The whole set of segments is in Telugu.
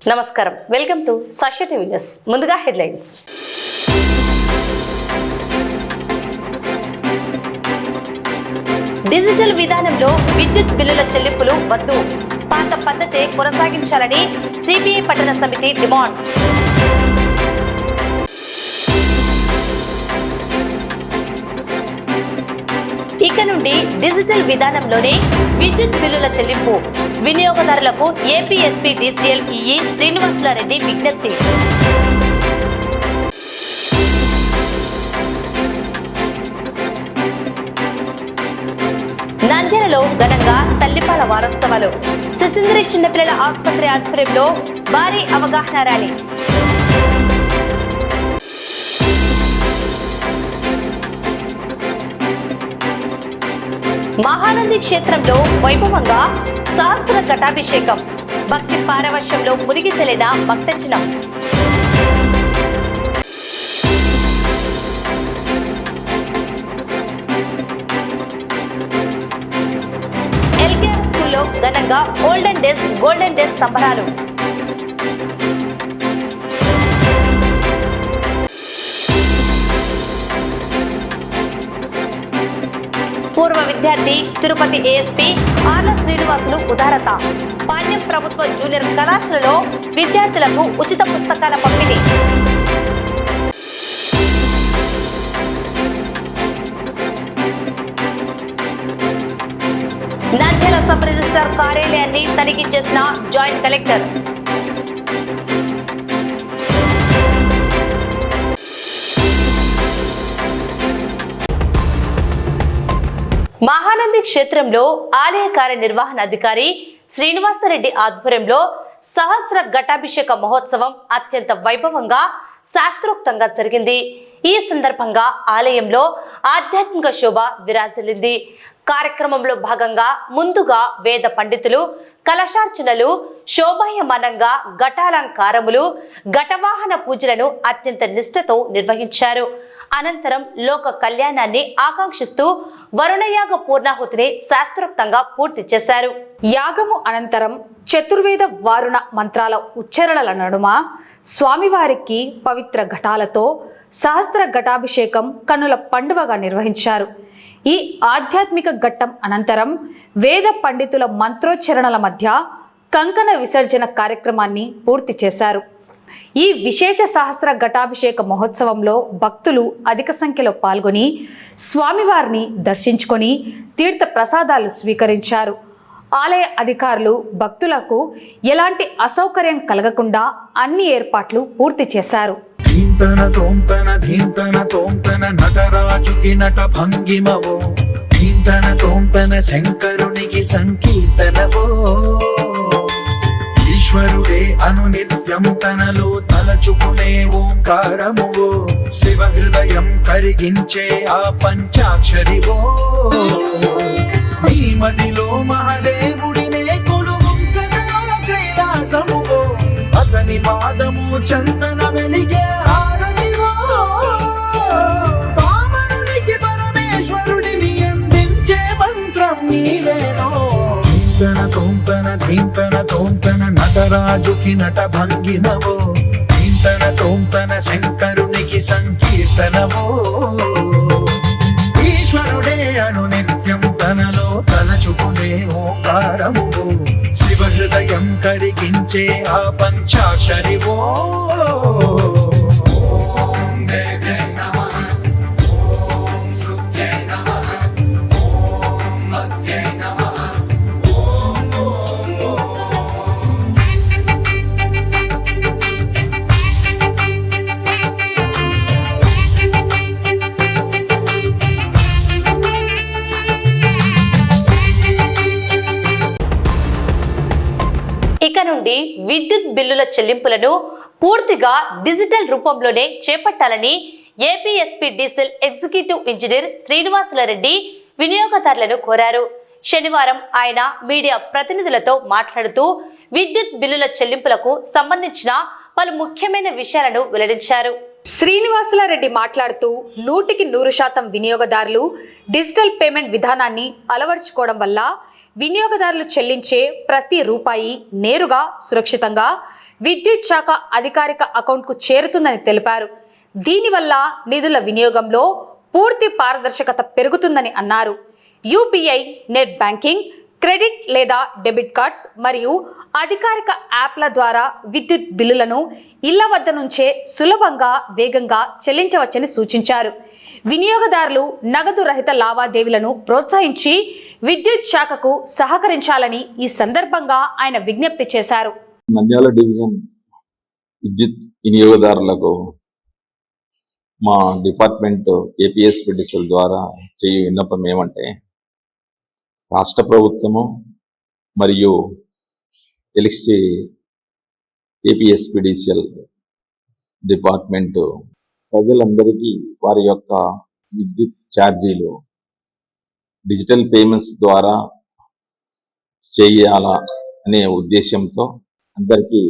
నమస్కారం, welcome to Sakshi TV news. ముందుగా హెడ్లైన్స్. డిజిటల్ విధానంలో విద్యుత్ బిల్లుల చెల్లింపులు వద్దు, పాత పద్ధతే కొనసాగించాలని సిపిఐ పట్టణ సమితి డిమాండ్. ఇక నుండి డిజిటల్ విధానంలోనే విద్యుత్ బిల్లుల చెల్లింపు, వినియోగదారులకు ఏపీఎస్పీడీసీఎల్ ఈఈ శ్రీనివాసులారెడ్డి విజ్ఞప్తి. నంద్యాలలో ఘనంగా తల్లిపాల వారోత్సవాలు, శిశుంద్రి చిన్నపిల్లల ఆసుపత్రి ఆధ్వర్యంలో భారీ అవగాహన ర్యాలీ. మహానంది క్షేత్రంలో వైభవంగా సహస్ర ఘటాభిషేకం, భక్తి పారవశ్యంలో మునిగి తేలిన భక్తజనం. ఎల్కేఆర్ స్కూల్లో ఘనంగా గోల్డెన్ డేస్ సంబరాలు. పూర్వ విద్యార్థి తిరుపతి ఏఎస్పీ ఆర్ల శ్రీనివాసులు ఉదారత, పాణ్యం ప్రభుత్వ జూనియర్ కళాశాలలో విద్యార్థులకు ఉచిత పుస్తకాల పంపిణీ. నంద్యాల సబ్ రిజిస్ట్రార్ కార్యాలయాన్ని తనిఖీ చేసిన జాయింట్ కలెక్టర్. మహానంది క్షేత్రంలో ఆలయ కార్యనిర్వహణాధికారి శ్రీనివాసరెడ్డి ఆధ్వర్యంలో సహస్ర ఘటాభిషేక మహోత్సవం అత్యంత వైభవంగా శాస్త్రోక్తంగా జరిగింది. ఈ సందర్భంగా ఆలయంలో ఆధ్యాత్మిక శోభ విరాజిల్లింది. కార్యక్రమంలో భాగంగా ముందుగా వేద పండితులు కలశార్చనలు, శోభాయమానంగా ఘటాలంకారములు, ఘటవాహన పూజలను అత్యంత నిష్ఠతో నిర్వహించారు. అనంతరం లోక కళ్యాణాన్ని ఆకాంక్షిస్తూ వరుణయాగ పూర్ణాహుతిని శాస్త్రోక్తంగా పూర్తి చేశారు. యాగము అనంతరం చతుర్వేద వారుణ మంత్రాల ఉచ్చారణల నడుమ స్వామివారికి పవిత్ర ఘటాలతో సహస్ర ఘటాభిషేకం కన్నుల పండువగా నిర్వహించారు. ఈ ఆధ్యాత్మిక ఘట్టం అనంతరం వేద పండితుల మంత్రోచ్చరణల మధ్య కంకణ విసర్జన కార్యక్రమాన్ని పూర్తి చేశారు. ఈ విశేష సహస్ర ఘటాభిషేక మహోత్సవంలో భక్తులు అధిక సంఖ్యలో పాల్గొని స్వామివారిని దర్శించుకొని తీర్థ ప్రసాదాలు స్వీకరించారు. ఆలయ అధికారులు భక్తులకు ఎలాంటి అసౌకర్యం కలగకుండా అన్ని ఏర్పాట్లు పూర్తి చేశారు. శంకరునికి సంకీర్తనవో ఈశ్వరుడే అనునిత్యం తనలో తలచుకునే ఓంకారమువో, శివ హృదయం కరిగించే ఆ పంచాక్షరివో. నీ మదిలో మహాదేవుడినే కొలువుంచగా కైలాసమువో, అతని పాదము చందన వెలిగే హారతివో. వామనుడికి పరమేశ్వరుడిని అందించే మంత్రం నీవేనో. ధీంతన తోంతన నటరాజుకి నట భంగినవో, ధీంతన శంకరునికి సంకీర్తనవో. ఈశ్వరుడే అనునిత్యం తనలో తలచుకునే ఓంకారమువో, శివ హృదయం కరిగించే ఆ పంచాక్షరివో. ఇక నుండి విద్యుత్ బిల్లుల చెల్లింపులను పూర్తిగా డిజిటల్ రూపంలోనే చేపట్టాలని ఏపీఎస్పీడీసీఎల్ ఎగ్జిక్యూటివ్ ఇంజనీర్ శ్రీనివాసులారెడ్డి వినియోగదారులను కోరారు. శనివారం ఆయన మీడియా ప్రతినిధులతో మాట్లాడుతూ విద్యుత్ బిల్లుల చెల్లింపులకు సంబంధించిన పలు ముఖ్యమైన విషయాలను వెల్లడించారు. శ్రీనివాసులారెడ్డి మాట్లాడుతూ 100% వినియోగదారులు డిజిటల్ పేమెంట్ విధానాన్ని అలవర్చుకోవడం వల్ల వినియోగదారులు చెల్లించే ప్రతి రూపాయి నేరుగా సురక్షితంగా విద్యుత్ శాఖ అధికారిక అకౌంట్కు చేరుతుందని తెలిపారు. దీనివల్ల నిధుల వినియోగంలో పూర్తి పారదర్శకత పెరుగుతుందని అన్నారు. యూపీఐ, నెట్ బ్యాంకింగ్, క్రెడిట్ లేదా డెబిట్ కార్డ్స్ మరియు అధికారిక యాప్ల ద్వారా విద్యుత్ బిల్లులను ఇళ్ల వద్ద నుంచే సులభంగా, వేగంగా చెల్లించవచ్చని సూచించారు. వినియోగదారులు నగదు రహిత లావాదేవీలను ప్రోత్సహించి విద్యుత్ శాఖకు సహకరించాలని ఈ సందర్భంగా ఆయన విజ్ఞప్తి చేశారు. నంద్యాల డివిజన్ విద్యుత్ వినియోగదారులకు మా డిపార్ట్మెంట్ ఏపీఎస్పీడీసీఎల్ ద్వారా చేయు విన్నపం ఏమంటే, రాష్ట్ర ప్రభుత్వము మరియు ఎలక్ట్రిసిటీ ఏపీఎస్పీడీసీఎల్ డిపార్ట్మెంట్ ప్రజలందరికీ వారి యొక్క విద్యుత్ ఛార్జీలు డిజిటల్ పేమెంట్స్ ద్వారా చేయాల అనే ఉద్దేశంతో అందరికీ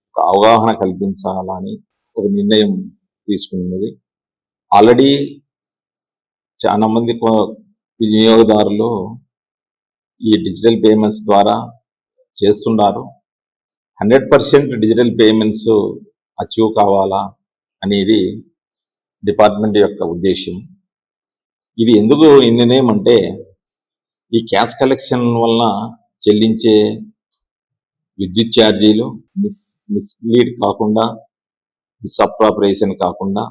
ఒక అవగాహన కల్పించాలని ఒక నిర్ణయం తీసుకున్నది. ఆల్రెడీ చాలా మంది వినియోగదారులు ఈ డిజిటల్ పేమెంట్స్ ద్వారా చేస్తున్నారు. 100% డిజిటల్ పేమెంట్స్ అచీవ్ కావాలా అనేది డిపార్ట్మెంట్ యొక్క ఉద్దేశం. ఇది ఎందుకు ఈ నిర్ణయం అంటే, ఈ క్యాష్ కలెక్షన్ వలన చెల్లించే విద్యుత్ ఛార్జీలు మిస్లీడ్ కాకుండా, మిస్అప్రాపరేషన్ కాకుండా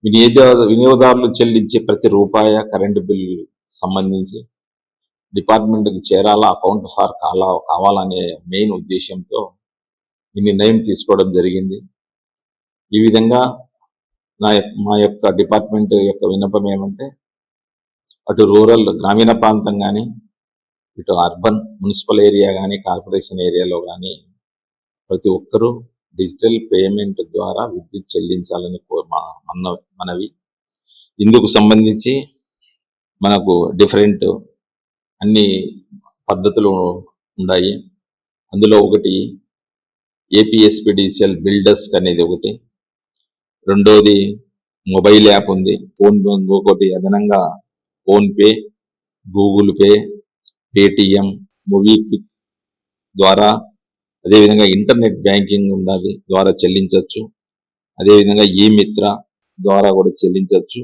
వినియోగదారులు చెల్లించే ప్రతి రూపాయి కరెంటు బిల్లు సంబంధించి డిపార్ట్మెంట్కి చేరాలా, అకౌంట్ ఫార్ కావాలనే మెయిన్ ఉద్దేశంతో ఈ నిర్ణయం తీసుకోవడం జరిగింది. ఈ విధంగా మా యొక్క డిపార్ట్మెంట్ యొక్క విన్నపం ఏమంటే, అటు రూరల్ గ్రామీణ ప్రాంతం కానీ, ఇటు అర్బన్ మున్సిపల్ ఏరియా కానీ, కార్పొరేషన్ ఏరియాలో కానీ ప్రతి ఒక్కరూ డిజిటల్ పేమెంట్ ద్వారా విద్యుత్ చెల్లించాలని మనవి. ఇందుకు సంబంధించి మనకు డిఫరెంట్ అన్ని పద్ధతులు ఉన్నాయి. అందులో ఒకటి ఏపీఎస్పీడీసీఎల్ బిల్డర్స్ అనేది ఒకటి, రెండోది మొబైల్ యాప్ ఉంది, ఇంకొకటి అదనంగా ఫోన్పే, గూగుల్ పే, పేటిఎం, మూవీక్విక్ ద్వారా, అదేవిధంగా ఇంటర్నెట్ బ్యాంకింగ్ ఉన్నది ద్వారా చెల్లించవచ్చు. అదేవిధంగా ఈ మిత్ర ద్వారా కూడా చెల్లించవచ్చు.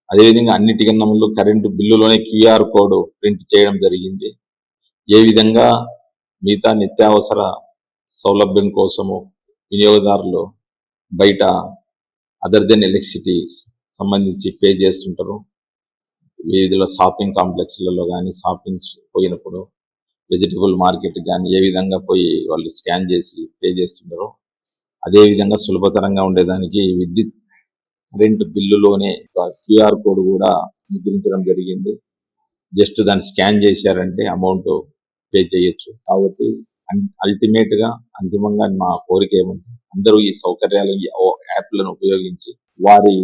అదేవిధంగా అన్నిటికన్నా ముందు కరెంటు బిల్లులోనే క్యూఆర్ కోడ్ ప్రింట్ చేయడం జరిగింది. ఏ విధంగా మిగతా నిత్యావసర సౌలభ్యం కోసము వినియోగదారులు బయట అదర్ దెన్ ఎలక్ట్రిసిటీ సంబంధించి పే చేస్తుంటారు. వీధిలో షాపింగ్ కాంప్లెక్స్లలో కానీ, షాపింగ్స్ పోయినప్పుడు వెజిటబుల్ మార్కెట్ కానీ ఏ విధంగా పోయి వాళ్ళు స్కాన్ చేసి పే చేస్తుంటారో అదేవిధంగా సులభతరంగా ఉండేదానికి విద్యుత్ కరెంటు బిల్లులోనే క్యూఆర్ కోడ్ కూడా ముద్రించడం జరిగింది. జస్ట్ దాన్ని స్కాన్ చేశారంటే అమౌంట్ పే చేయొచ్చు. కాబట్టి అల్టిమేట్గా అంతిమంగా మా కోరిక ఏమంటే, అందరూ ఈ సౌకర్యాలు, ఈ యాప్లను ఉపయోగించి వారి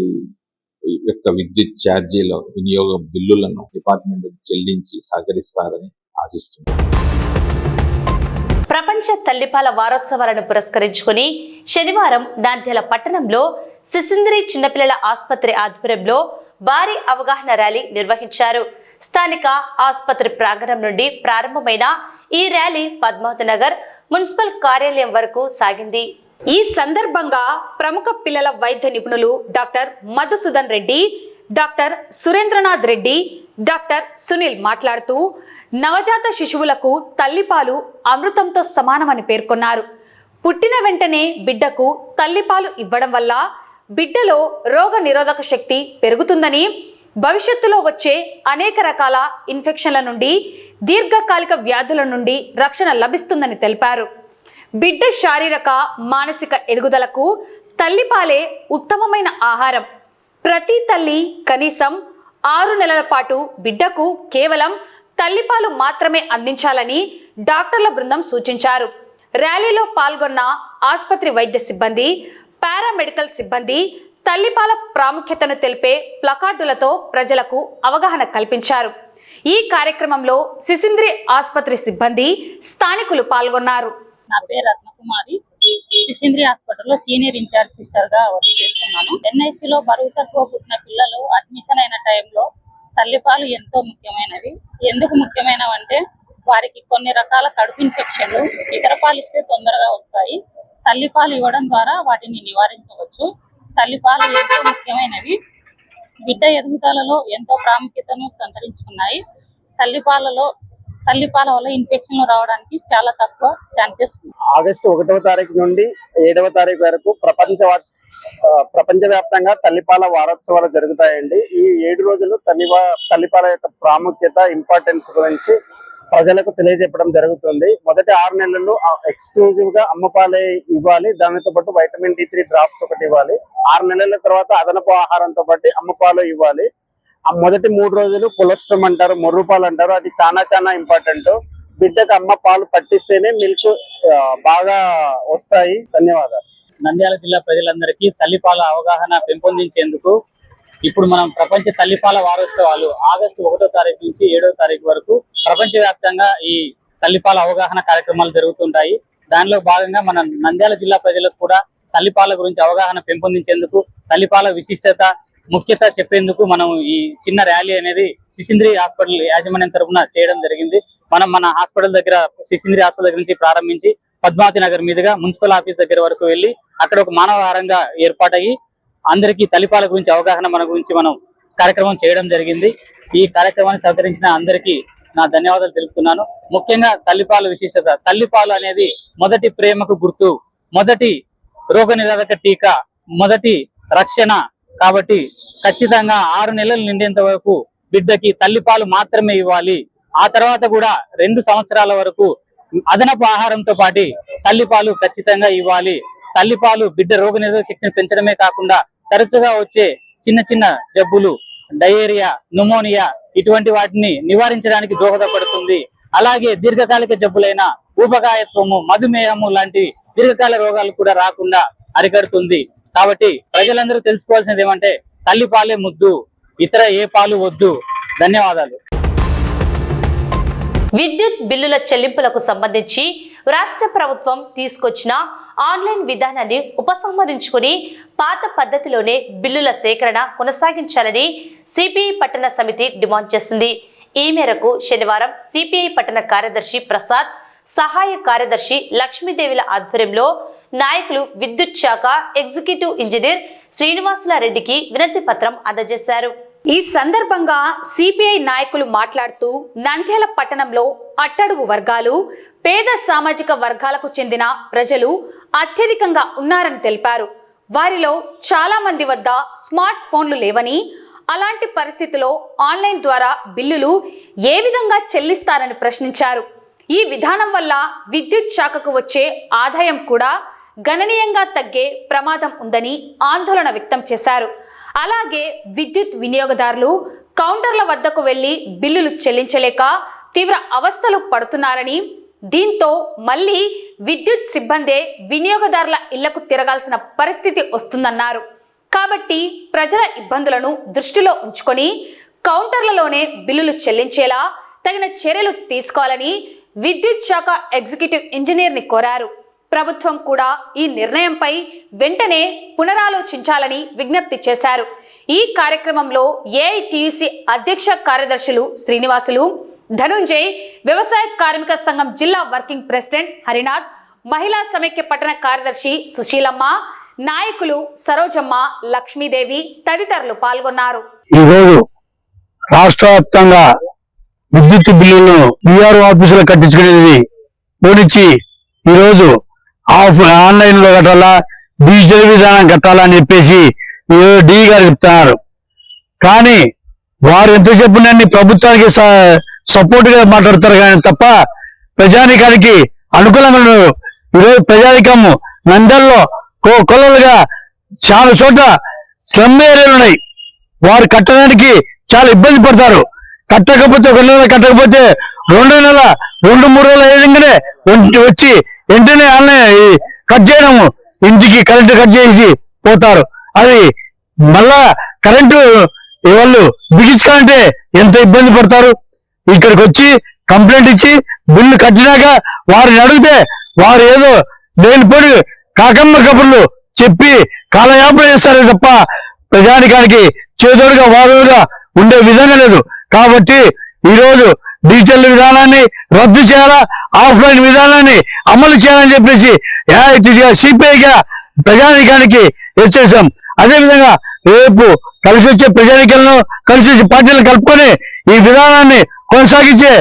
యొక్క విద్యుత్ ఛార్జీల వినియోగ బిల్లులను డిపార్ట్మెంట్ చెల్లించి సహకరిస్తారని ఆశిస్తున్నాను. ప్రపంచ తల్లిపాల వారోత్సవాలను పురస్కరించుకుని శనివారం నంద్యాల పట్టణంలో సిసింద్రి చిన్నపిల్లల ఆసుపత్రి ఆధ్వర్యంలో భారీ అవగాహన ర్యాలీ నిర్వహించారు. స్థానిక ఆసుపత్రి ప్రాంగణం నుండి ప్రారంభమైన ఈ ర్యాలీ పద్మావతి నగర్ మున్సిపల్ కార్యాలయం వరకు సాగింది. ఈ సందర్భంగా ప్రముఖ పిల్లల వైద్య నిపుణులు doctor Madhusudan Reddy, doctor Surendranath Reddy, doctor Sunil మాట్లాడుతూ నవజాత శిశువులకు తల్లిపాలు అమృతంతో సమానమని పేర్కొన్నారు. పుట్టిన వెంటనే బిడ్డకు తల్లిపాలు ఇవ్వడం వల్ల బిడ్డలో రోగ నిరోధక శక్తి పెరుగుతుందని, భవిష్యత్తులో వచ్చే అనేక రకాల ఇన్ఫెక్షన్ల నుండి, దీర్ఘకాలిక వ్యాధుల నుండి రక్షణ లభిస్తుందని తెలిపారు. బిడ్డ శారీరక, మానసిక ఎదుగుదలకు తల్లిపాలే ఉత్తమమైన ఆహారం. ప్రతి తల్లి కనీసం 6 నెలల పాటు బిడ్డకు కేవలం తల్లిపాలు మాత్రమే అందించాలని డాక్టర్ల బృందం సూచించారు. ర్యాలీలో పాల్గొన్న ఆసుపత్రి వైద్య సిబ్బంది, పారామెడికల్ సిబ్బంది తల్లిపాల ప్రాముఖ్యతను తెలిపే ప్లకార్డులతో ప్రజలకు అవగాహన కల్పించారు. ఈ కార్యక్రమంలో సిసింద్రి ఆసుపత్రి సిబ్బంది, స్థానికులు పాల్గొన్నారు. నా పేరు రత్నకుమారి. సిసింద్రి హాస్పిటల్లో సీనియర్ ఇన్ఛార్జ్ సిస్టర్గా వర్క్ చేస్తున్నాను. ఎన్ఐసిలో బరువు తక్కువ పుట్టిన పిల్లలు అడ్మిషన్ అయిన టైంలో తల్లిపాలు ఎంతో ముఖ్యమైనవి. ఎందుకు ముఖ్యమైనవంటే, వారికి కొన్ని రకాల కడుపు ఇన్ఫెక్షన్లు ఇతర పాలు ఇస్తే తొందరగా వస్తాయి. తల్లిపాలు ఇవ్వడం ద్వారా వాటిని నివారించవచ్చు. తల్లిపాలు ఎంతో ముఖ్యమైనవి. బిడ్డ ఎదుగుదలలో ఎంతో ప్రాముఖ్యతను సంతరించుకున్నాయి. తల్లిపాల వల్ల ఇన్ఫెక్షన్లు రావడానికి చాలా తక్కువ ఛాన్సెస్ ఉన్నాయి. ఆగస్టు 1వ తారీఖు నుండి 7వ తారీఖు వరకు ప్రపంచవ్యాప్తంగా తల్లిపాల వారోత్సవాలు జరుగుతాయండి. ఈ 7 రోజులు తల్లిపాల యొక్క ప్రాముఖ్యత, ఇంపార్టెన్స్ గురించి ప్రజలకు తెలియజెప్పడం జరుగుతుంది. మొదటి 6 నెలలు ఎక్స్క్లూజివ్ గా అమ్మపాలే ఇవ్వాలి. దానితో పాటు వైటమిన్ D3 డ్రాప్స్ ఒకటి ఇవ్వాలి. 6 నెలల తర్వాత అదనపు ఆహారంతో పాటు అమ్మపాలు ఇవ్వాలి. ఆ మొదటి 3 రోజులు కొలెస్ట్రాల్ అంటారు, మొర్రుపాలు అంటారు. అది చాలా ఇంపార్టెంట్. బిడ్డకు అమ్మ పాలు పట్టిస్తేనే మిల్క్ బాగా వస్తాయి. ధన్యవాదాలు. నంద్యాల జిల్లా ప్రజలందరికీ తల్లిపాల అవగాహన పెంపొందించేందుకు ఇప్పుడు మనం ప్రపంచ తల్లిపాల వారోత్సవాలు ఆగస్టు 1వ తారీఖు నుంచి 7వ తారీఖు వరకు ప్రపంచవ్యాప్తంగా ఈ తల్లిపాల అవగాహన కార్యక్రమాలు జరుగుతుంటాయి. దానిలో భాగంగా మన నంద్యాల జిల్లా ప్రజలకు కూడా తల్లిపాల గురించి అవగాహన పెంపొందించేందుకు, తల్లిపాల విశిష్టత, ముఖ్యత చెప్పేందుకు మనం ఈ చిన్న ర్యాలీ అనేది శిశింద్రి హాస్పిటల్ యాజమాన్యం తరఫున చేయడం జరిగింది. మన హాస్పిటల్ దగ్గర, శిశింద్రి హాస్పిటల్ దగ్గర నుంచి ప్రారంభించి పద్మావతి నగర్ మీదుగా మున్సిపల్ ఆఫీస్ దగ్గర వరకు వెళ్లి అక్కడ ఒక మానవహారంగా ఏర్పాటయ్యి అందరికీ తల్లిపాల గురించి అవగాహన మనం కార్యక్రమం చేయడం జరిగింది. ఈ కార్యక్రమాన్ని సహకరించిన అందరికీ నా ధన్యవాదాలు తెలుపుతున్నాను. ముఖ్యంగా తల్లిపాల విశిష్టత. తల్లిపాలు అనేది మొదటి ప్రేమకు గుర్తు, మొదటి రోగనిరోధక టీకా, మొదటి రక్షణ. కాబట్టి ఖచ్చితంగా 6 నెలలు నిండేంత వరకు బిడ్డకి తల్లిపాలు మాత్రమే ఇవ్వాలి. ఆ తర్వాత కూడా 2 సంవత్సరాల వరకు అదనపు ఆహారంతో పాటు తల్లిపాలు ఖచ్చితంగా ఇవ్వాలి. తల్లిపాలు బిడ్డ రోగనిరోధక శక్తిని పెంచడమే కాకుండా తరచుగా వచ్చే చిన్న జబ్బులు, డయేరియా, న్యూమోనియా ఇటువంటి వాటిని నివారించడానికి దోహదపడుతుంది. అలాగే దీర్ఘకాలిక జబ్బులైన ఊబకాయత్వము, మధుమేహము లాంటి దీర్ఘకాల రోగాలు కూడా రాకుండా అరికడుతుంది. కాబట్టి ప్రజలందరూ తెలుసుకోవాల్సింది ఏమంటే తల్లిపాలే ముద్దు, ఇతర ఏ పాలు వద్దు. ధన్యవాదాలు. విద్యుత్ బిల్లుల చెల్లింపులకు సంబంధించి రాష్ట్ర ప్రభుత్వం తీసుకొచ్చిన ఆన్లైన్ విధానాన్ని ఉపసంహరించుకుని పాత పద్ధతిలోనే బిల్లుల సేకరణ కొనసాగించాలని సిపిఐ పట్టణ సమితి డిమాండ్ చేసింది. ఈ మేరకు శనివారం సిపిఐ పట్టణ కార్యదర్శి ప్రసాద్, సహాయ కార్యదర్శి లక్ష్మీదేవిల ఆధ్వర్యంలో నాయకులు విద్యుత్ శాఖ ఎగ్జిక్యూటివ్ ఇంజనీర్ శ్రీనివాసుల రెడ్డికి వినతి పత్రం అందజేశారు. ఈ సందర్భంగా సిపిఐ నాయకులు మాట్లాడుతూ నంద్యాల పట్టణంలో అట్టడుగు వర్గాలు, పేద సామాజిక వర్గాలకు చెందిన ప్రజలు అత్యధికంగా ఉన్నారని తెలిపారు. వారిలో చాలా మంది వద్ద స్మార్ట్ ఫోన్లు లేవని, అలాంటి పరిస్థితిలో ఆన్లైన్ ద్వారా బిల్లులు ఏ విధంగా చెల్లిస్తారని ప్రశ్నించారు. ఈ విధానం వల్ల విద్యుత్ శాఖకు వచ్చే ఆదాయం కూడా గణనీయంగా తగ్గే ప్రమాదం ఉందని ఆందోళన వ్యక్తం చేశారు. అలాగే విద్యుత్ వినియోగదారులు కౌంటర్ల వద్దకు వెళ్లి బిల్లులు చెల్లించలేక తీవ్ర అవస్థలు పడుతున్నారని, దీంతో మళ్ళీ విద్యుత్ సిబ్బందే వినియోగదారుల ఇళ్లకు తిరగాల్సిన పరిస్థితి వస్తుందన్నారు. కాబట్టి ప్రజల ఇబ్బందులను దృష్టిలో ఉంచుకొని కౌంటర్లలోనే బిల్లులు చెల్లించేలా తగిన చర్యలు తీసుకోవాలని విద్యుత్ శాఖ ఎగ్జిక్యూటివ్ ఇంజనీర్ని కోరారు. ప్రభుత్వం కూడా ఈ నిర్ణయంపై వెంటనే పునరాలోచించాలని విజ్ఞప్తి చేశారు. ఈ కార్యక్రమంలో ఏఐటియుసి అధ్యక్ష కార్యదర్శులు శ్రీనివాసులు, ధనుంజయ్, వ్యవసాయ కార్మిక సంఘం జిల్లా వర్కింగ్ ప్రెసిడెంట్ హరినాథ్, మహిళా సమైక్య పట్టణ కార్యదర్శి సుశీలమ్మ, నాయకులు సరోజమ్మ, లక్ష్మీదేవి తదితరులు పాల్గొన్నారు. ఈరోజు రాష్ట్ర వ్యాప్తంగా విద్యుత్ బిల్లులను విఆర్ఓ ఆఫీసులో కట్టించుకునేది పోనిచ్చి ఈరోజు ఆన్లైన్ లో కట్టాలా, డిజిటల్ విధానం కట్టాలా అని చెప్పేసి డి గారు చెప్తున్నారు. కానీ వారు ఎంత చెప్పినన్ని ప్రభుత్వానికి సపోర్ట్ గా మాట్లాడతారు కానీ తప్ప ప్రజానికానికి అనుకూలంగా ఉన్నారు. ఈరోజు ప్రజానికం నంద్యాలలో కొలలుగా చాలా చోట్ల స్లమ్ ఏరియాలు ఉన్నాయి. వారు కట్టడానికి చాలా ఇబ్బంది పడతారు. కట్టకపోతే 1 నెల కట్టకపోతే 2 నెలల 2-3 రోజులు అయ్యేదంగానే వచ్చి వెంటనే ఆన్లైన్ కట్ చేయడము, ఇంటికి కరెంటు కట్ చేసి పోతారు. అది మళ్ళా కరెంటు వాళ్ళు బిగించాలంటే ఎంత ఇబ్బంది పడతారు. ఇక్కడికి వచ్చి కంప్లైంట్ ఇచ్చి బిల్లు కట్టినాక వారిని అడిగితే వారు ఏదో లేనిపోయి కాకమ్మ కబుర్లు చెప్పి కాలయాపన చేస్తారే తప్ప ప్రజానికానికి చేదోడుగా వాదోడుగా ఉండే విధంగా లేదు. కాబట్టి ఈరోజు డిజిటల్ విధానాన్ని రద్దు చేయాలా, ఆఫ్లైన్ విధానాన్ని అమలు చేయాలని చెప్పేసి ఏఐటీసీగా సిపిఐగా ప్రజానీకానికి హెచ్చరిస్తాం. అదేవిధంగా రేపు కలిసి వచ్చే ప్రజానీకాలను కలిసి వచ్చే పార్టీలను కలుపుకొని ఈ విధానాన్ని కొనసాగించే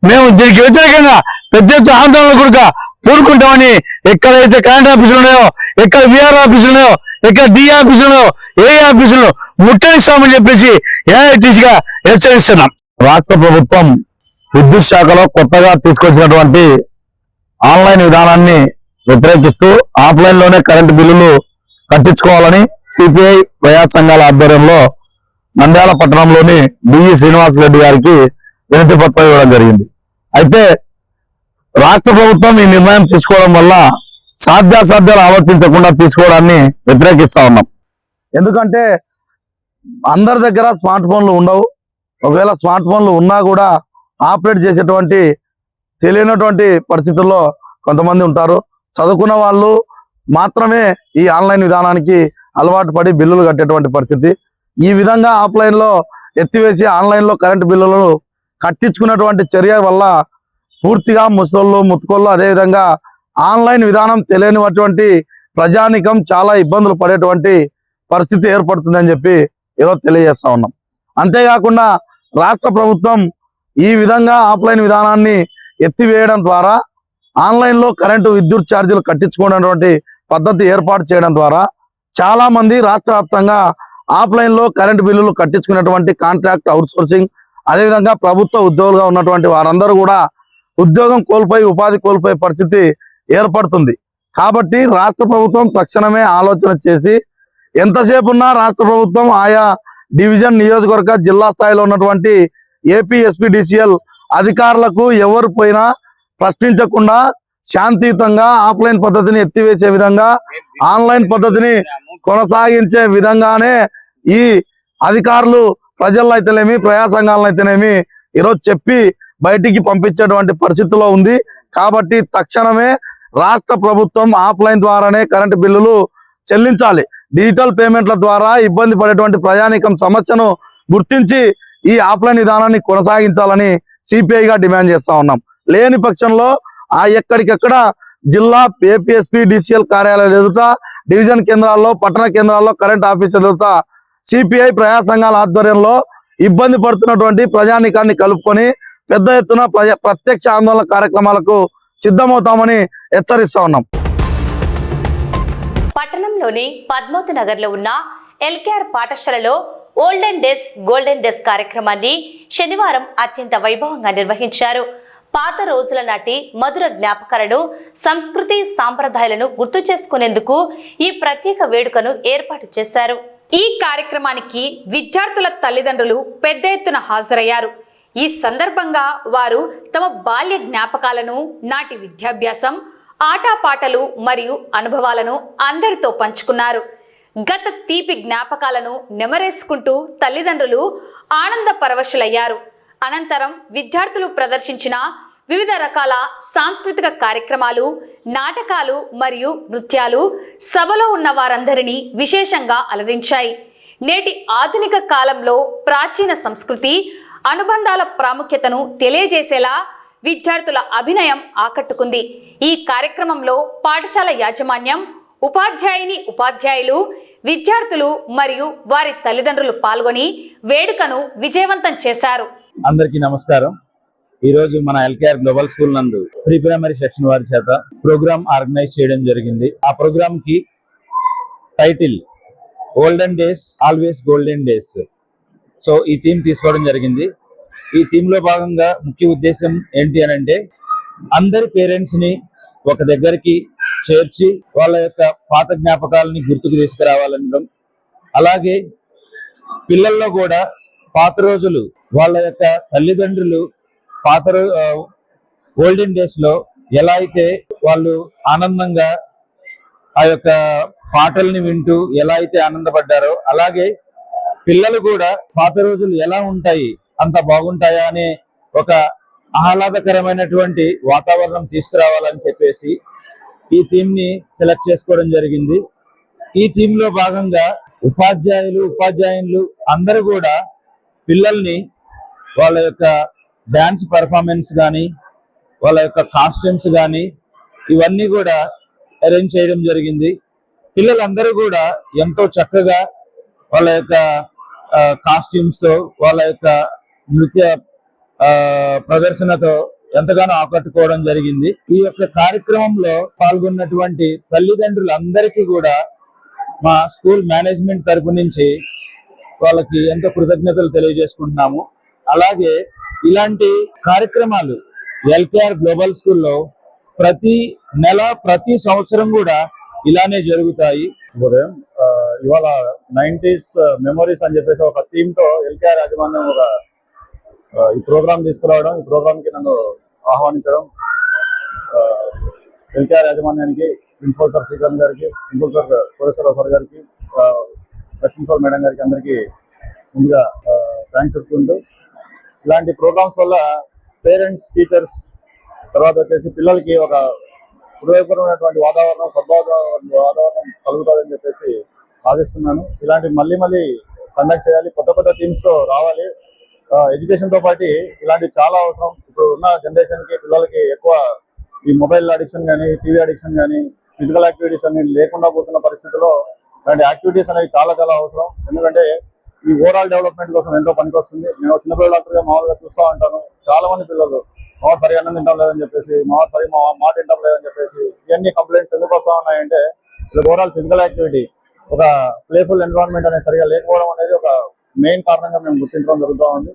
మేము దీనికి వ్యతిరేకంగా పెద్ద ఎత్తున ఆందోళన కూడా పూనుకుంటామని ఎక్కడైతే కరెంట్ ఆఫీసులు ఉన్నాయో, ఎక్కడ విఆర్ ఆఫీసులు ఉన్నాయో, ఎక్కడ డిఏ ఆఫీసులు ఉన్నాయో, ఏ ఆఫీసులను ముట్టడిస్తామని చెప్పేసి ఏఐటీసీగా హెచ్చరిస్తున్నాం. రాష్ట్ర ప్రభుత్వం విద్యుత్ శాఖలో కొత్తగా తీసుకొచ్చినటువంటి ఆన్లైన్ విధానాన్ని వ్యతిరేకిస్తూ ఆఫ్లైన్ లోనే కరెంటు బిల్లులు కట్టించుకోవాలని సిపిఐ ప్రజా సంఘాల ఆధ్వర్యంలో నంద్యాల పట్టణంలోని డిఈ శ్రీనివాసరెడ్డి గారికి వినతి పత్రం ఇవ్వడం జరిగింది. అయితే రాష్ట్ర ప్రభుత్వం ఈ నిర్ణయం తీసుకోవడం వల్ల సాధ్యాసాధ్యాలు ఆలోచించకుండా తీసుకోవడాన్ని వ్యతిరేకిస్తా ఉన్నాం. ఎందుకంటే అందరి దగ్గర స్మార్ట్ ఫోన్లు ఉండవు. ఒకవేళ స్మార్ట్ ఫోన్లు ఉన్నా కూడా ఆపరేట్ చేసేటువంటి తెలియనటువంటి పరిస్థితుల్లో కొంతమంది ఉంటారు. చదువుకున్న వాళ్ళు మాత్రమే ఈ ఆన్లైన్ విధానానికి అలవాటు పడి బిల్లులు కట్టేటువంటి పరిస్థితి. ఈ విధంగా ఆఫ్లైన్ లో ఎత్తివేసి ఆన్లైన్ లో కరెంటు బిల్లులను కట్టించుకున్నటువంటి చర్య వల్ల పూర్తిగా ముసలోళ్ళు ముత్తుకోళ్ళు అదేవిధంగా ఆన్లైన్ విధానం తెలియనిటువంటి ప్రజానికం చాలా ఇబ్బందులు పడేటువంటి పరిస్థితి ఏర్పడుతుందని చెప్పి ఈరోజు తెలియజేస్తా ఉన్నాం. అంతేకాకుండా రాష్ట్ర ప్రభుత్వం ఈ విధంగా ఆఫ్లైన్ విధానాన్ని ఎత్తివేయడం ద్వారా ఆన్లైన్ లో కరెంటు విద్యుత్ ఛార్జీలు కట్టించుకునేటువంటి పద్ధతి ఏర్పాటు చేయడం ద్వారా చాలా మంది రాష్ట్ర వ్యాప్తంగా ఆఫ్లైన్ లో కరెంటు బిల్లులు కట్టించుకునేటువంటి కాంట్రాక్ట్ అవుట్సోర్సింగ్ అదేవిధంగా ప్రభుత్వ ఉద్యోగులుగా ఉన్నటువంటి వారందరూ కూడా ఉద్యోగం కోల్పోయి ఉపాధి కోల్పోయే పరిస్థితి ఏర్పడుతుంది. కాబట్టి రాష్ట్ర ప్రభుత్వం తక్షణమే ఆలోచన చేసి ఎంతసేపు ఉన్నా రాష్ట్ర ప్రభుత్వం ఆయా డివిజన్ నియోజకవర్గ జిల్లా స్థాయిలో ఉన్నటువంటి ఏపీ ఎస్పీడీసీఎల్ అధికారులకు ఎవరు పోయినా ప్రశ్నించకుండా శాంతియుతంగా ఆఫ్లైన్ పద్ధతిని ఎత్తివేసే విధంగా ఆన్లైన్ పద్ధతిని కొనసాగించే విధంగానే ఈ అధికారులు ప్రజల్లో అయితేనేమి ప్రజా సంఘాలను అయితేనేమి ఈరోజు చెప్పి బయటికి పంపించేటువంటి పరిస్థితిలో ఉంది. కాబట్టి తక్షణమే రాష్ట్ర ప్రభుత్వం ఆఫ్లైన్ ద్వారానే కరెంటు బిల్లులు చెల్లించాలి. డిజిటల్ పేమెంట్ల ద్వారా ఇబ్బంది పడేటువంటి ప్రజానీకం సమస్యను గుర్తించి ఈ ఆఫ్లైన్ విధానాన్ని కొనసాగించాలని సిపిఐగా డిమాండ్ చేస్తా ఉన్నాం. లేని పక్షంలో ఎక్కడికెక్కడ జిల్లా ఏపీఎస్పీ డిసిఎల్ కార్యాలయాలు ఎదుట డివిజన్ కేంద్రాల్లో పట్టణ కేంద్రాల్లో కరెంట్ ఆఫీసుల ఎదుట సిపిఐ ప్రజా సంఘాల ఆధ్వర్యంలో ఇబ్బంది పడుతున్నటువంటి ప్రజానీకాన్ని కలుపుకొని పెద్ద ఎత్తున ప్రత్యక్ష ఆందోళన కార్యక్రమాలకు సిద్ధమవుతామని హెచ్చరిస్తా ఉన్నాం. పట్టణంలోని పద్మావతి నగర్ లో ఉన్న ఎల్కేఆర్ పాఠశాలలో ఓల్డెన్ డేస్ గోల్డెన్ డేస్ కార్యక్రమాన్ని శనివారం అత్యంత వైభవంగా నిర్వహించారు. పాత రోజుల నాటి మధుర జ్ఞాపకాలను సంస్కృతి సాంప్రదాయాలను గుర్తు చేసుకునేందుకు ఈ ప్రత్యేక వేడుకను ఏర్పాటు చేశారు. ఈ కార్యక్రమానికి విద్యార్థుల తల్లిదండ్రులు పెద్ద ఎత్తున హాజరయ్యారు. ఈ సందర్భంగా వారు తమ బాల్య జ్ఞాపకాలను, నాటి విద్యాభ్యాసం, ఆటపాటలు మరియు అనుభవాలను అందరితో పంచుకున్నారు. గత తీపి జ్ఞాపకాలను నెమరేసుకుంటూ తల్లిదండ్రులు ఆనంద పరవశులయ్యారు. అనంతరం విద్యార్థులు ప్రదర్శించిన వివిధ రకాల సాంస్కృతిక కార్యక్రమాలు, నాటకాలు మరియు నృత్యాలు సభలో ఉన్న వారందరినీ విశేషంగా అలరించాయి. నేటి ఆధునిక కాలంలో ప్రాచీన సంస్కృతి, అనుబంధాల ప్రాముఖ్యతను తెలియజేసేలా విద్యార్థుల అభినయం ఆకట్టుకుంది. ఈ కార్యక్రమంలో పాఠశాల యాజమాన్యం, ఉపాధ్యాయులు, విద్యార్థులు మరియు వారి తల్లిదండ్రులు పాల్గొని వేడుకను విజయవంతం చేశారు. అందరికీ నమస్కారం. ఈ రోజు మన ఎల్కేఆర్ గ్లోబల్ స్కూల్ నందు ప్రీ ప్రైమరీ సెక్షన్ వారి చేత ప్రోగ్రామ్ ఆర్గనైజ్ చేయడం జరిగింది. ఆ ప్రోగ్రామ్ కి title olden days always golden days. So ఈ థీమ్ తీసుకోవడం జరిగింది. ఈ థీమ్ లో భాగంగా ముఖ్య ఉద్దేశం ఏంటి అని అంటే అందరి పేరెంట్స్ ని ఒక దగ్గరికి చేర్చి వాళ్ళ యొక్క పాత జ్ఞాపకాలని గుర్తుకు తీసుకురావాలనడం, అలాగే పిల్లల్లో కూడా పాత రోజులు వాళ్ళ యొక్క తల్లిదండ్రులు ఓల్డెన్ డేస్ లో ఎలా అయితే వాళ్ళు ఆనందంగా ఆ యొక్క పాటల్ని వింటూ ఎలా అయితే ఆనందపడ్డారో అలాగే పిల్లలు కూడా పాత రోజులు ఎలా ఉంటాయి, అంత బాగుంటాయా అనే ఒక ఆహ్లాదకరమైనటువంటి వాతావరణం తీసుకురావాలని చెప్పేసి ఈ థీమ్ ని సెలెక్ట్ చేసుకోవడం జరిగింది. ఈ థీమ్ లో భాగంగా ఉపాధ్యాయులు అందరూ కూడా పిల్లల్ని వాళ్ళ యొక్క డాన్స్ పర్ఫార్మెన్స్ కానీ వాళ్ళ యొక్క కాస్ట్యూమ్స్ కానీ ఇవన్నీ కూడా అరేంజ్ చేయడం జరిగింది. పిల్లలందరూ కూడా ఎంతో చక్కగా వాళ్ళ యొక్క కాస్ట్యూమ్స్ వాళ్ళ యొక్క నృత్య ప్రదర్శనతో ఎంతగానో ఆకట్టుకోవడం జరిగింది. ఈ యొక్క కార్యక్రమంలో పాల్గొన్నటువంటి తల్లిదండ్రులందరికీ కూడా మా స్కూల్ మేనేజ్మెంట్ తరపు నుంచి వాళ్ళకి ఎంతో కృతజ్ఞతలు తెలియజేసుకుంటున్నాము. అలాగే ఇలాంటి కార్యక్రమాలు ఎల్కేఆర్ గ్లోబల్ స్కూల్లో ప్రతి నెల ప్రతి సంవత్సరం కూడా ఇలానే జరుగుతాయి. ఉదయం ఇవాళ 90s మెమరీస్ అని చెప్పేసి ఒక థీమ్ తో ఎల్కేఆర్ యాజమాన్యం ఒక ఈ ప్రోగ్రామ్ తీసుకురావడం, ఈ ప్రోగ్రామ్ కి నన్ను ఆహ్వానించడం, ఎల్కేఆర్ యాజమాన్యానికి ప్రిన్సిపల్ సార్ శ్రీకాంత్ గారికి, ప్రిన్సిపల్ సార్ కోరేశ్వరరావు సార్ గారికి, ప్రిన్సిపల్ మేడం గారికి అందరికీ ముందుగా థ్యాంక్స్ చెప్పుకుంటూ, ఇలాంటి ప్రోగ్రామ్స్ వల్ల పేరెంట్స్, టీచర్స్, తర్వాత వచ్చేసి పిల్లలకి ఒక హృదయపూర్వమైనటువంటి వాతావరణం, వాతావరణం కలుగుతుందని చెప్పేసి ఆశిస్తున్నాను. ఇలాంటి మళ్ళీ కండక్ట్ చేయాలి, కొత్త థీమ్స్ తో రావాలి. ఎడ్యుకేషన్ తో పాటు ఇలాంటి చాలా అవసరం. ఇప్పుడు ఉన్న జనరేషన్ కి పిల్లలకి ఎక్కువ ఈ మొబైల్ అడిక్షన్ కానీ, టీవీ అడిక్షన్ కానీ, ఫిజికల్ యాక్టివిటీస్ అన్ని లేకుండా పోతున్న పరిస్థితుల్లో ఇలాంటి యాక్టివిటీస్ అనేవి చాలా అవసరం. ఎందుకంటే ఈ ఓవరాల్ డెవలప్మెంట్ కోసం ఎంతో పనికొస్తుంది. నేను చిన్నపిల్లల డాక్టర్గా మామూలుగా చూస్తూ ఉంటాను. చాలా మంది పిల్లలు మావాడు సరిగా అన్నం తింటాం లేదని చెప్పేసి, మావాడు సరిగా మాట తింటాం లేదని చెప్పేసి ఇవన్నీ కంప్లైంట్స్ ఎందుకు వస్తూ ఉన్నాయంటే ఓవరాల్ ఫిజికల్ యాక్టివిటీ, ఒక ప్లేఫుల్ ఎన్విరాన్మెంట్ అనేది సరిగా లేకపోవడం అనేది ఒక మెయిన్ కారణంగా మేము గుర్తించడం జరుగుతూ ఉంది.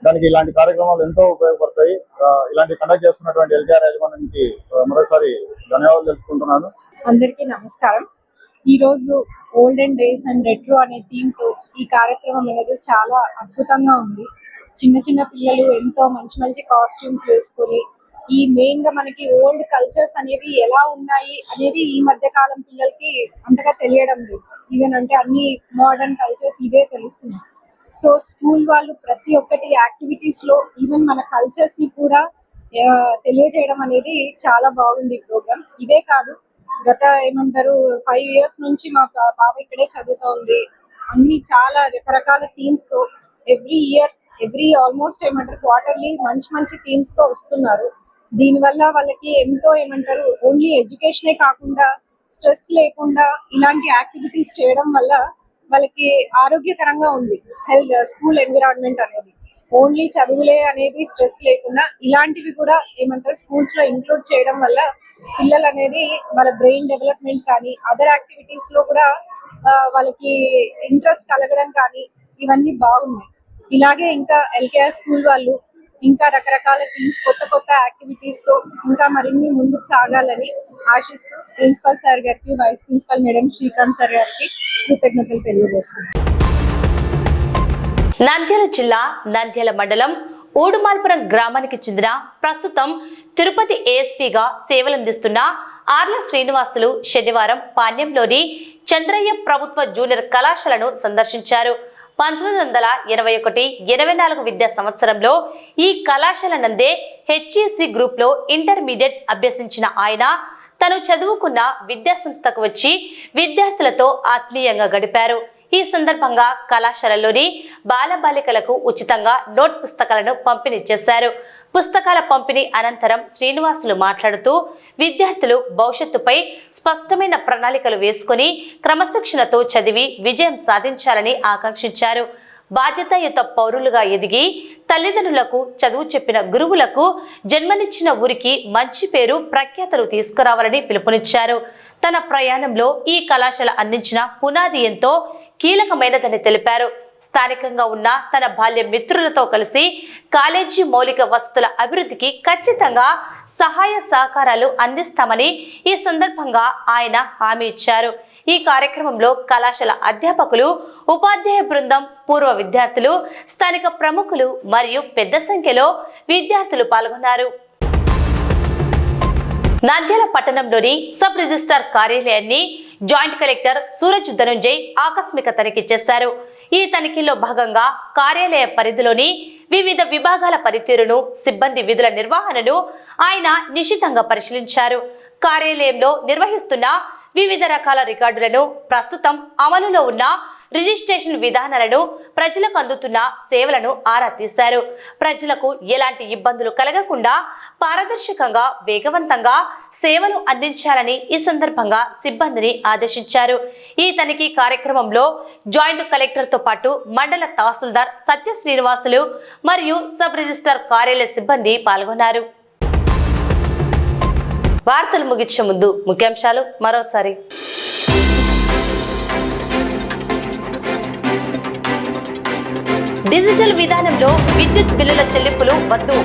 దానికి ఇలాంటి కార్యక్రమాలు ఎంతో ఉపయోగపడతాయి. ఇలాంటి కండక్ట్ చేస్తున్నటువంటి ఎల్కేఆర్ యాజమాన్యానికి మరోసారి ధన్యవాదాలు తెలుపుకుంటున్నాను. అందరికీ నమస్కారం. ఈ రోజు ఓల్డెన్ డేస్ అండ్ రెట్రో అనే థీమ్ తో ఈ కార్యక్రమం అనేది చాలా అద్భుతంగా ఉంది. చిన్న పిల్లలు ఎంతో మంచి కాస్ట్యూమ్స్ వేసుకొని ఈ మెయిన్ గా మనకి ఓల్డ్ కల్చర్స్ అనేవి ఎలా ఉన్నాయి అనేది ఈ మధ్య కాలం పిల్లలకి అంతగా తెలియడం లేదు. ఈవెన్ అంటే అన్ని మోడర్న్ కల్చర్స్ ఇవే తెలుస్తున్నాయి. సో స్కూల్ వాళ్ళు ప్రతి ఒక్కటి యాక్టివిటీస్ లో ఈవెన్ మన కల్చర్స్ ని కూడా తెలియజేయడం అనేది చాలా బాగుంది ఈ ప్రోగ్రామ్. ఇవే కాదు, గత 5 years నుంచి మా పాప ఇక్కడే చదువుతోంది. అన్ని చాలా రకరకాల థీమ్స్ తో ఎవ్రీ ఆల్మోస్ట్ క్వార్టర్లీ మంచి థీమ్స్ తో వస్తున్నారు. దీనివల్ల వాళ్ళకి ఎంతో ఓన్లీ ఎడ్యుకేషనే కాకుండా స్ట్రెస్ లేకుండా ఇలాంటి యాక్టివిటీస్ చేయడం వల్ల వాళ్ళకి ఆరోగ్యకరంగా ఉంది. స్కూల్ ఎన్విరాన్మెంట్ అనేది ఓన్లీ చదువులే అనేది స్ట్రెస్ లేకుండా ఇలాంటివి కూడా స్కూల్స్ లో ఇంక్లూడ్ చేయడం వల్ల పిల్లలు అనేది వాళ్ళ బ్రెయిన్ డెవలప్మెంట్ కానీ అదర్ యాక్టివిటీస్ లో కూడా వాళ్ళకి ఇంట్రెస్ట్ కలగడం కానీ ఇవన్నీ బాగున్నాయి. ఇలాగే ఇంకా ఎల్కేఆర్ స్కూల్ వాళ్ళు ఇంకా రకరకాల థీమ్స్, కొత్త యాక్టివిటీస్ తో ఇంకా మరిన్ని ముందుకు సాగాలని ఆశిస్తూ ప్రిన్సిపల్ సార్ గారికి, vice principal madam Srikanth sir గారికి కృతజ్ఞతలు తెలియజేస్తున్నాను. నంద్యాల జిల్లా నంద్యాల మండలం ఊడుమాల్పురం గ్రామానికి చెందిన ప్రస్తుతం తిరుపతి ఏఎస్పీగా సేవలందిస్తున్న ఆర్ల శ్రీనివాసులు శనివారం పాణ్యంలోని చంద్రయ్య ప్రభుత్వ జూనియర్ కళాశాలను సందర్శించారు. 1981-84 విద్యా సంవత్సరంలో ఈ కళాశాల నందే హెచ్ఈసి గ్రూప్ లో ఇంటర్మీడియట్ అభ్యసించిన ఆయన తను చదువుకున్న విద్యా సంస్థకు వచ్చి విద్యార్థులతో ఆత్మీయంగా గడిపారు. ఈ సందర్భంగా కళాశాలలోని బాలబాలికలకు ఉచితంగా నోట్ పుస్తకాలను పంపిణీ చేశారు. పుస్తకాల పంపిణీ అనంతరం శ్రీనివాసులు మాట్లాడుతూ విద్యార్థులు భవిష్యత్తుపై స్పష్టమైన ప్రణాళికలు వేసుకుని క్రమశిక్షణతో చదివి విజయం సాధించాలని ఆకాంక్షించారు. బాధ్యతాయుత పౌరులుగా ఎదిగి తల్లిదండ్రులకు చదువు చెప్పిన గురువులకు జన్మనిచ్చిన ఊరికి మంచి పేరు ప్రఖ్యాతలు తీసుకురావాలని పిలుపునిచ్చారు. తన ప్రయాణంలో ఈ కళాశాల అందించిన పునాది ఎంతో కీలకమైనదని తెలిపారు. స్థానికంగా ఉన్న తన బాల్య మిత్రులతో కలిసి కాలేజీ మౌలిక వసతుల అభివృద్ధికి ఖచ్చితంగా సహాయ సహకారాలు అందిస్తామని ఈ సందర్భంగా ఆయన హామీ ఇచ్చారు. ఈ కార్యక్రమంలో కళాశాల అధ్యాపకులు, ఉపాధ్యాయ బృందం, పూర్వ విద్యార్థులు, స్థానిక ప్రముఖులు మరియు పెద్ద సంఖ్యలో విద్యార్థులు పాల్గొన్నారు. నంద్యాల పట్టణంలోని సబ్ రిజిస్ట్రార్ కార్యాలయాన్ని జాయింట్ కలెక్టర్ సూరజ్ ధనుంజయ్ ఆకస్మిక తనిఖీ చేశారు. ఈ తనిఖీలో భాగంగా కార్యాలయ పరిధిలోని వివిధ విభాగాల పనితీరును, సిబ్బంది విధుల నిర్వహణను ఆయన నిశితంగా పరిశీలించారు. కార్యాలయంలో నిర్వహిస్తున్న వివిధ రకాల రికార్డులను, ప్రస్తుతం అమలులో ఉన్న రిజిస్ట్రేషన్ విధానాలను, ప్రజలకు అందుతున్న సేవలను ఆరా తీశారు. ప్రజలకు ఎలాంటి ఇబ్బందులు కలగకుండా పారదర్శకంగా, వేగవంతంగా సేవలు అందించాలని ఈ సందర్భంగా సిబ్బందిని ఆదేశించారు. ఈ తనిఖీ కార్యక్రమంలో జాయింట్ కలెక్టర్ తో పాటు మండల తహసీల్దార్ సత్య శ్రీనివాసులు మరియు సబ్ రిజిస్ట్రార్ కార్యాలయ సిబ్బంది పాల్గొన్నారు. వార్తలు ముగించే ముందు ముఖ్యాంశాలు మరోసారి. డిజిటల్ విధానంలో విద్యుత్ బిల్లుల చెల్లింపులు వద్దు,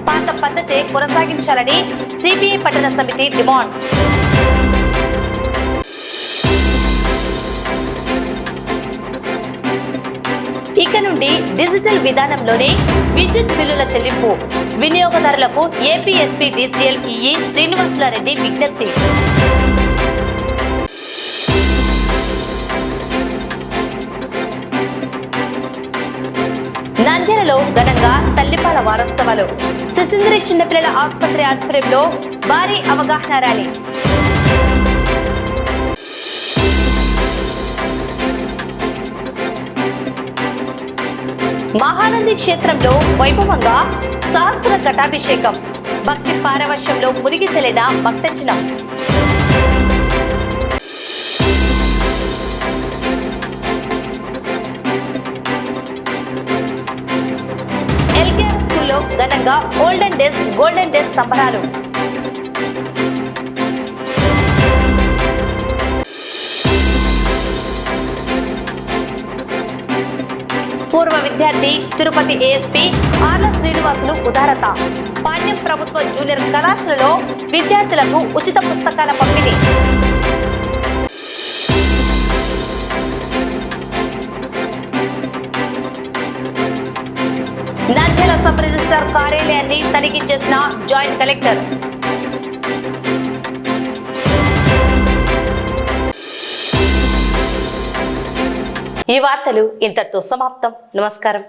పాత పద్ధతే కొనసాగించాలని సిపిఐ పట్టణ సమితి డిమాండ్. ఇక నుండి డిజిటల్ విధానంలోనే విద్యుత్ బిల్లుల చెల్లింపు, వినియోగదారులకు ఏపీఎస్పీ డీసీఎల్ ఈఈ శ్రీనివాసులారెడ్డి విజ్ఞప్తి. నంద్యాలలో ఘనంగా తల్లిపాల వారోత్సవాలు, సిసింద్రి చిన్నపిల్లల ఆసుపత్రి ఆధ్వర్యంలో భారీ అవగాహన ర్యాలీ. మహానంది క్షేత్రంలో వైభవంగా సహస్ర ఘటాభిషేకం, భక్తి పారవశ్యంలో మునిగి తేలిన భక్తజనం. ఎల్కేఆర్ స్కూల్లో ఘనంగా గోల్డెన్ డేస్ సంబరాలు. పూర్వ విద్యార్థి తిరుపతి ఏఎస్పీ ఆర్ల శ్రీనివాసులు ఉదారత. పాణ్యం ప్రభుత్వ జూనియర్ కళాశాలలో విద్యార్థులకు ఉచిత పుస్తకాల పంపిణీ. నంద్యాల సబ్ రిజిస్ట్రార్ కార్యాలయాన్ని తనిఖీ చేసిన జాయింట్ కలెక్టర్. ఈ వార్తలు ఇంతటితో సమాప్తం. నమస్కారం.